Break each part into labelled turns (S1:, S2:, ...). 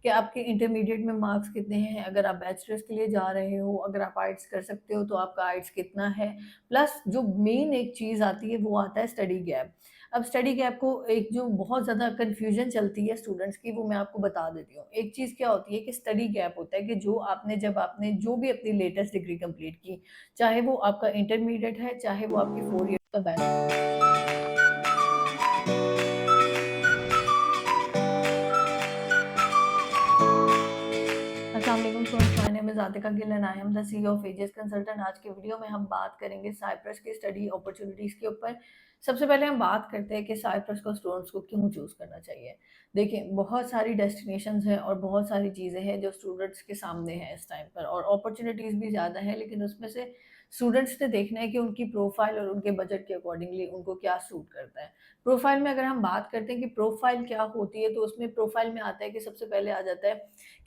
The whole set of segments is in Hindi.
S1: कि आपके इंटरमीडिएट में मार्क्स कितने हैं, अगर आप बैचलर्स के लिए जा रहे हो, अगर आप आइट्स कर सकते हो तो आपका आइट्स कितना है। प्लस जो मेन एक चीज़ आती है वो आता है स्टडी गैप। अब स्टडी गैप को एक जो बहुत ज़्यादा कन्फ्यूजन चलती है स्टूडेंट्स की, वो मैं आपको बता देती हूँ। एक चीज़ क्या होती है कि स्टडी गैप होता है कि जब आपने जो भी अपनी लेटेस्ट डिग्री कंप्लीट की, चाहे वो आपका इंटरमीडिएट है, चाहे वो आपकी 4 ईयर्स का बैचलर। अस्सलाम वालेकुम friends, my name is Atika Gill and I am the CEO of Ages consultant. आज के वीडियो में हम बात करेंगे साइप्रस की स्टडी अपॉर्चुनिटीज़ के ऊपर। सबसे पहले हम बात करते हैं कि साइप्रस को स्टूडेंट्स को क्यों चूज़ करना चाहिए। देखिए, बहुत सारी डेस्टिनेशंस हैं और बहुत सारी चीज़ें हैं जो स्टूडेंट्स के सामने हैं इस टाइम पर, और अपॉर्चुनिटीज़ भी ज़्यादा हैं, लेकिन उसमें से स्टूडेंट्स ने देखना है कि उनकी प्रोफाइल और उनके बजट के अकॉर्डिंगली उनको क्या सूट करता है। प्रोफाइल में अगर हम बात करते हैं कि प्रोफाइल क्या होती है, तो उसमें प्रोफाइल में आता है कि सबसे पहले आ जाता है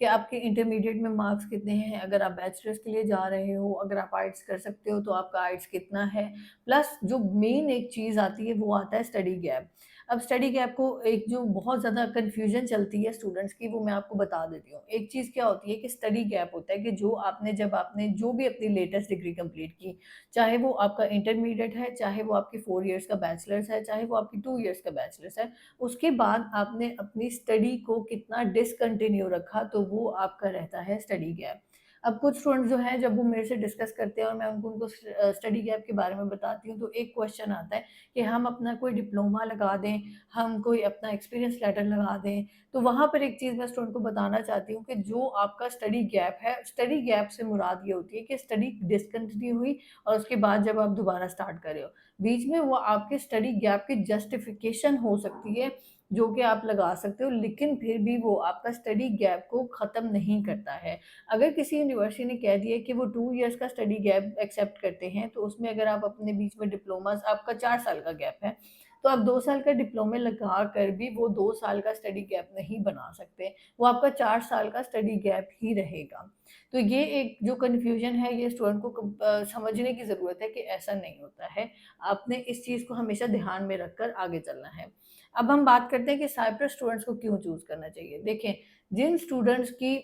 S1: कि आपके इंटरमीडिएट में मार्क्स कितने हैं, अगर आप बैचलर्स के लिए जा रहे हो, अगर आप आइट्स कर सकते हो तो आपका आइट्स कितना है। प्लस जो मेन एक चीज़ आती है वो आता है स्टडी गैप। अब स्टडी गैप को एक जो बहुत ज़्यादा कन्फ्यूजन चलती है स्टूडेंट्स की, वो मैं आपको बता देती हूँ। एक चीज़ क्या होती है कि स्टडी गैप होता है कि जब आपने जो भी अपनी लेटेस्ट डिग्री कंप्लीट की, चाहे वो आपका इंटरमीडिएट है, चाहे वो आपकी 4 इयर्स का बैचलर्स है, चाहे वो आपकी 2 इयर्स का बैचलर्स है, उसके बाद आपने अपनी स्टडी को कितना डिसकंटिन्यू रखा, तो वो आपका रहता है स्टडी गैप। अब कुछ स्टूडेंट्स जो हैं, जब वो मेरे से डिस्कस करते हैं और मैं उनको स्टडी गैप के बारे में बताती हूँ, तो एक क्वेश्चन आता है कि हम अपना कोई डिप्लोमा लगा दें, हम कोई अपना एक्सपीरियंस लेटर लगा दें। तो वहाँ पर एक चीज़ मैं स्टूडेंट को बताना चाहती हूँ कि जो आपका स्टडी गैप है, स्टडी गैप से मुराद ये होती है कि स्टडी डिसकंटिन्यू हुई और उसके बाद जब आप दोबारा स्टार्ट कर रहे हो। बीच में वो आपके स्टडी गैप की जस्टिफिकेशन हो सकती है, जो कि आप लगा सकते हो, लेकिन फिर भी वो आपका स्टडी गैप को ख़त्म नहीं करता है। अगर किसी यूनिवर्सिटी ने कह दिया कि वो 2 इयर्स का स्टडी गैप एक्सेप्ट करते हैं, तो उसमें अगर आप अपने बीच में डिप्लोमास, आपका 4 साल का गैप है, तो आप 2 साल का डिप्लोमे लगा कर भी वो 2 साल का स्टडी गैप नहीं बना सकते। वो आपका 4 साल का स्टडी गैप ही रहेगा। तो ये एक जो कन्फ्यूज़न है, ये स्टूडेंट को समझने की ज़रूरत है कि ऐसा नहीं होता है। आपने इस चीज़ को हमेशा ध्यान में रखकर आगे चलना है। अब हम बात करते हैं कि साइप्रस स्टूडेंट्स को क्यों चूज़ करना चाहिए। देखें, जिन स्टूडेंट्स की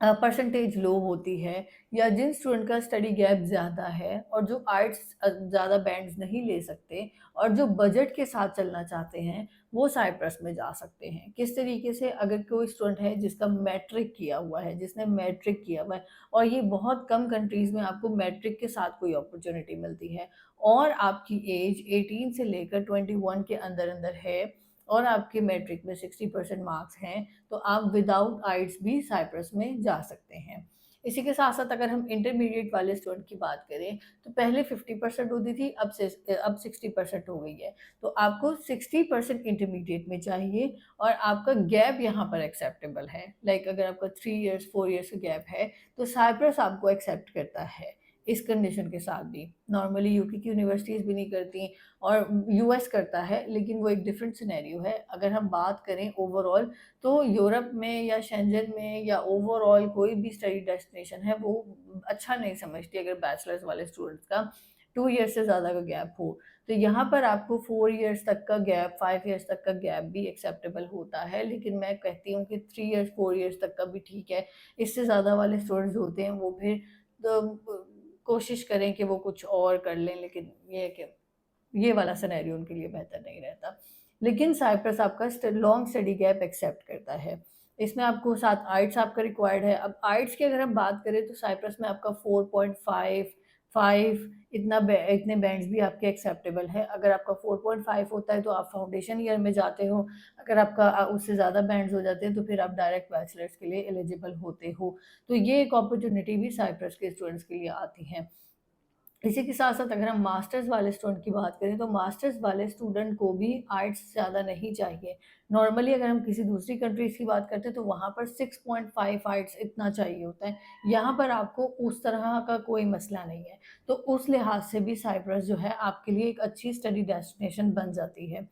S1: परसेंटेज लो होती है, या जिन स्टूडेंट का स्टडी गैप ज़्यादा है और जो आर्ट्स ज़्यादा बैंड्स नहीं ले सकते और जो बजट के साथ चलना चाहते हैं, वो साइप्रस में जा सकते हैं। किस तरीके से, अगर कोई स्टूडेंट है जिसका मैट्रिक किया हुआ है, जिसने मैट्रिक किया हुआ है, और ये बहुत कम कंट्रीज़ में आपको मैट्रिक के साथ कोई अपॉर्च्युनिटी मिलती है, और आपकी एज 18 से लेकर 21 के अंदर-अंदर है, और आपके मैट्रिक में 60% मार्क्स हैं, तो आप विदाउट आइट्स भी साइप्रस में जा सकते हैं। इसी के साथ-साथ अगर हम इंटरमीडिएट वाले स्टूडेंट की बात करें, तो पहले 50% होती थी, अब 60% हो गई है। तो आपको 60% इंटरमीडिएट में चाहिए, और आपका गैप यहाँ पर एक्सेप्टेबल है। लाइक अगर आपका 3 इयर्स, 4 इयर्स का गैप है, तो साइप्रस आपको एक्सेप्ट करता है, इस कंडीशन के साथ भी। नॉर्मली यूके की यूनिवर्सिटीज़ भी नहीं करती, और यूएस करता है, लेकिन वो एक डिफरेंट सिनेरियो है। अगर हम बात करें ओवरऑल, तो यूरोप में या शेंजन में या ओवरऑल कोई भी स्टडी डेस्टिनेशन है, वो अच्छा नहीं समझती अगर बैचलर्स वाले स्टूडेंट्स का 2 ईयर्स से ज़्यादा का गैप हो। तो यहाँ पर आपको 4 ईयर्स तक का गैप, 5 ईयर्स तक का गैप भी एक्सेप्टेबल होता है, लेकिन मैं कहती हूँ कि 3 ईयर्स, 4 ईयर्स तक का भी ठीक है। इससे ज़्यादा वाले स्टूडेंट्स होते हैं, वो फिर कोशिश करें कि वो कुछ और कर लें, लेकिन ये है कि ये वाला सिनेरियो उनके लिए बेहतर नहीं रहता। लेकिन साइप्रस आपका लॉन्ग स्टडी गैप एक्सेप्ट करता है। इसमें आपको साथ आइट्स आपका रिक्वायर्ड है। अब आइट्स की अगर हम बात करें, तो साइप्रस में आपका 4.5, 5 इतने बैंड्स भी आपके एक्सेप्टेबल है। अगर आपका 4.5 होता है तो आप फाउंडेशन ईयर में जाते हो। अगर आपका उससे ज़्यादा बैंड्स हो जाते हैं, तो फिर आप डायरेक्ट बैचलर्स के लिए एलिजिबल होते हो। तो ये एक अपॉर्च्युनिटी भी साइप्रस के स्टूडेंट्स के लिए आती है। इसी के साथ-साथ अगर हम मास्टर्स वाले स्टूडेंट की बात करें, तो मास्टर्स वाले स्टूडेंट को भी आर्ट्स ज़्यादा नहीं चाहिए। नॉर्मली अगर हम किसी दूसरी कंट्रीज़ की बात करते हैं, तो वहाँ पर 6.5 आर्ट्स इतना चाहिए होता है। यहाँ पर आपको उस तरह का कोई मसला नहीं है। तो उस लिहाज से भी साइप्रस जो है आपके लिए एक अच्छी स्टडी डेस्टिनेशन बन जाती है।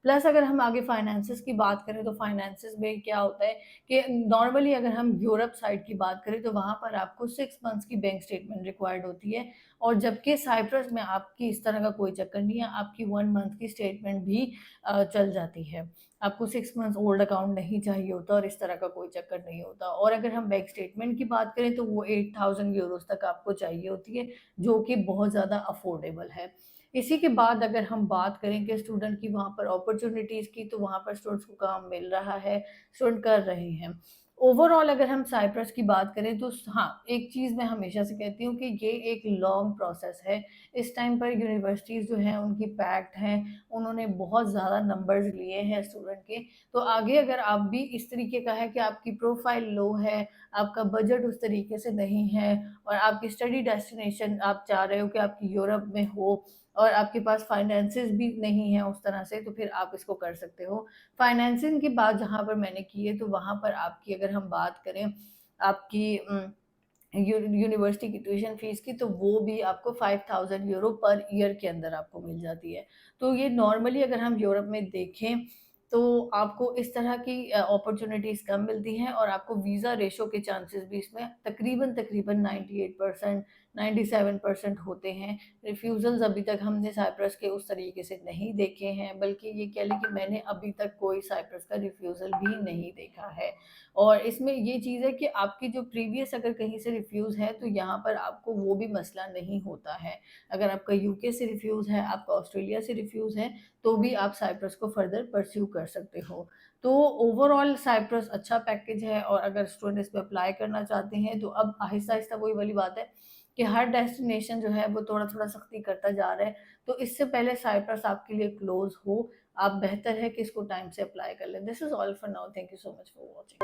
S1: प्लस अगर हम आगे फाइनेंसेस की बात करें तो फाइनेंसेस में क्या होता है कि नॉर्मली अगर हम यूरोप साइड की बात करें तो वहाँ पर आपको 6 मंथ्स की बैंक स्टेटमेंट रिक्वायर्ड होती है, और जबकि साइप्रस में आपकी इस तरह का कोई चक्कर नहीं है, आपकी 1 मंथ की स्टेटमेंट भी चल जाती है। आपको 6 मंथ्स ओल्ड अकाउंट नहीं चाहिए होता और इस तरह का कोई चक्कर नहीं होता। और अगर हम बैंक स्टेटमेंट की बात करें तो वो 8000 यूरोज़ तक आपको चाहिए होती है, जो कि बहुत ज़्यादा अफोर्डेबल है। इसी के बाद अगर हम बात करें कि स्टूडेंट की वहाँ पर अपॉर्च्युनिटीज़ की, तो वहाँ पर स्टूडेंट्स को काम मिल रहा है, स्टूडेंट कर रहे हैं। ओवरऑल अगर हम साइप्रस की बात करें तो हाँ, एक चीज़ मैं हमेशा से कहती हूँ कि ये एक लॉन्ग प्रोसेस है। इस टाइम पर यूनिवर्सिटीज़ जो हैं उनकी पैक्ड हैं, उन्होंने बहुत ज़्यादा नंबर्स लिए हैं स्टूडेंट के। तो आगे अगर आप भी इस तरीके का है कि आपकी प्रोफाइल लो है, आपका बजट उस तरीके से नहीं है और आपकी स्टडी डेस्टिनेशन आप चाह रहे हो कि आपकी यूरोप में हो और आपके पास फाइनेंसेस भी नहीं है उस तरह से, तो फिर आप इसको कर सकते हो। फाइनेंसिंग की बात जहाँ पर मैंने की है, तो वहाँ पर आपकी अगर हम बात करें आपकी यूनिवर्सिटी की ट्यूशन फीस की, तो वो भी आपको 5000 यूरो पर ईयर के अंदर आपको मिल जाती है। तो ये नॉर्मली अगर हम यूरोप में देखें तो आपको इस तरह की अपॉर्चुनिटीज़ कम मिलती हैं और आपको वीज़ा रेशो के चांसेस भी इसमें तकरीबन 98% 97% होते हैं। रिफ्यूज़ल्स अभी तक हमने साइप्रस के उस तरीके से नहीं देखे हैं, बल्कि ये कह लें कि मैंने अभी तक कोई साइप्रस का रिफ्यूज़ल भी नहीं देखा है। और इसमें ये चीज़ है कि आपकी जो प्रीवियस अगर कहीं से रिफ्यूज़ है, तो यहाँ पर आपको वो भी मसला नहीं होता है। अगर आपका यूके से रिफ्यूज़ है, आपका ऑस्ट्रेलिया से रिफ्यूज़ है, तो भी आप साइप्रस को फर्दर परस्यू कर सकते हो। तो ओवरऑल साइप्रस अच्छा पैकेज है, और अगर स्टूडेंट इस पे अप्लाई करना चाहते हैं, तो अब आहिस्ता-आहिस्ता वही वाली बात है कि हर डेस्टिनेशन जो है वो थोड़ा-थोड़ा सख्ती करता जा रहा है। तो इससे पहले साइप्रस आपके लिए क्लोज़ हो, आप बेहतर है कि इसको टाइम से अप्लाई कर लें। This is all for now. Thank you so much for watching.